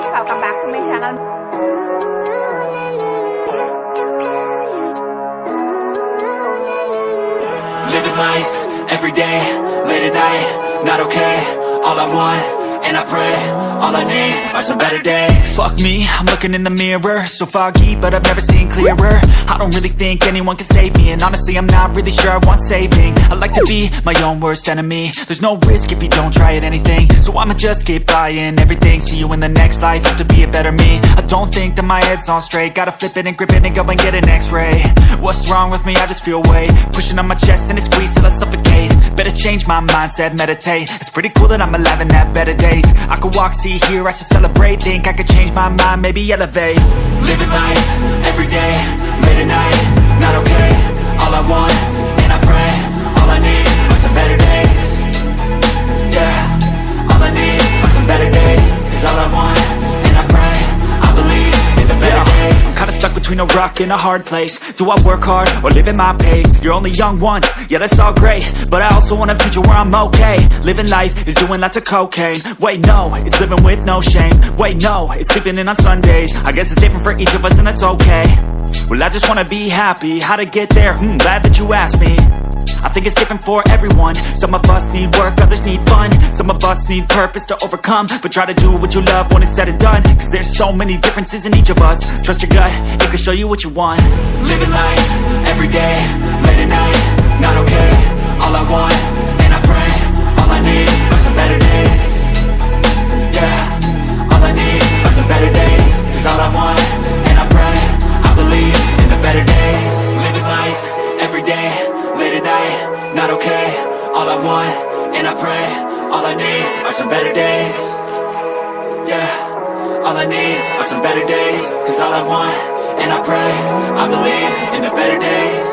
guys, welcome back to my channel. Living life, every day, late at night, not okay. All I want, and I pray, all I need are some better days. Fuck me, I'm looking in the mirror, so foggy, but I've never seen clearer. I don't really think anyone can save me, and honestly I'm not really sure I want saving. I like to be my own worst enemy. There's no risk if you don't try at anything, so I'ma just keep buying everything. See you in the next life, have to be a better me. I don't think that my head's on straight, gotta flip it and grip it and go and get an x-ray. What's wrong with me? I just feel weight pushing on my chest and it squeezes till I suffocate. Better change my mindset, meditate. It's pretty cool that I'm alive and have better days. I could walk, see, hear, I should celebrate. Think I could change my mind, maybe elevate. Living life, every day, late at night, not okay. All I want, and I pray, all I need are some better days. Yeah, all I need are some better days. Cause all I want, and I pray, I believe in the better days. I'm kinda stuck between a rock and a hard place. Do I work hard or live at my pace? You're only young once, yeah that's all great, but I also want a future where I'm okay. Living life is doing lots of cocaine. Wait no, it's living with no shame. Wait no, it's sleeping in on Sundays. I guess it's different for each of us and that's okay. Well I just wanna be happy, how to get there? Glad that you asked me. I think it's different for everyone. Some of us need work, others need fun. Some of us need purpose to overcome. But try to do what you love when it's said and done. Cause there's so many differences in each of us. Trust your gut, it can show you what you want. Living life, every day, late at night, not okay. All I want, and I pray, all I need are some better days. Yeah, all I need are some better days. Cause all I want, and I pray, I believe in the better days. Living life, every day, late at night, not okay. All I want, and I pray, all I need are some better days. Yeah, all I need are some better days. Cause all I want, and I pray, I believe in the better days.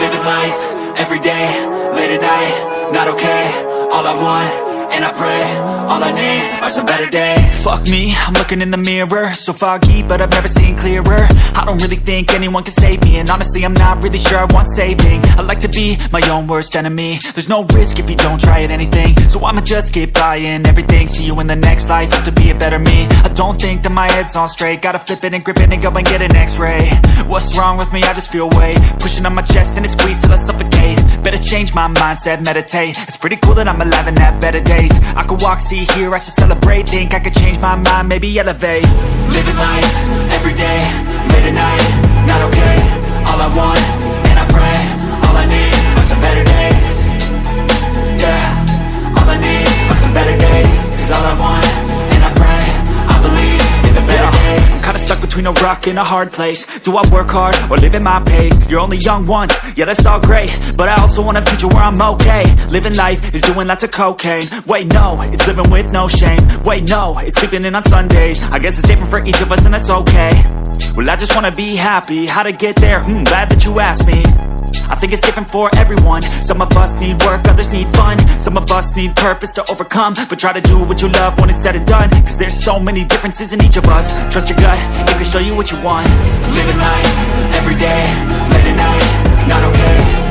Living life, every day, late at night, not okay. All I want, and I pray, all I need are some better days. Fuck me, I'm looking in the mirror, so foggy, but I've never seen clearer. I don't really think anyone can save me, and honestly I'm not really sure I want saving. I like to be my own worst enemy. There's no risk if you don't try at anything, so I'ma just keep buying everything. See you in the next life, have to be a better me. I don't think that my head's on straight, gotta flip it and grip it and go and get an x-ray. What's wrong with me? I just feel weight pushing on my chest and it squeezes till I suffocate. Better change my mindset, meditate. It's pretty cool that I'm alive and have better days. I could walk, see, hear, I should celebrate. Think I could change my mind, maybe elevate. Living life, every day, late at night, not okay. All I want, and I pray, all I need are some better days. Yeah, all I need are some better days. Cause all I want, and I pray, I believe in the better days. I'm kinda stuck between a rock and a hard place. Do I work hard or live at my pace? You're only young once, yeah that's all great, but I also want a future where I'm okay. Living life is doing lots of cocaine. Wait no, it's living with no shame. Wait no, it's sleeping in on Sundays. I guess it's different for each of us and that's okay. Well I just wanna be happy, how to get there? Glad that you asked me. I think it's different for everyone. Some of us need work, others need fun. Some of us need purpose to overcome. But try to do what you love when it's said and done. Cause there's so many differences in each of us. Trust your gut, it can show you what you want. Living life, every day, late at night, not okay.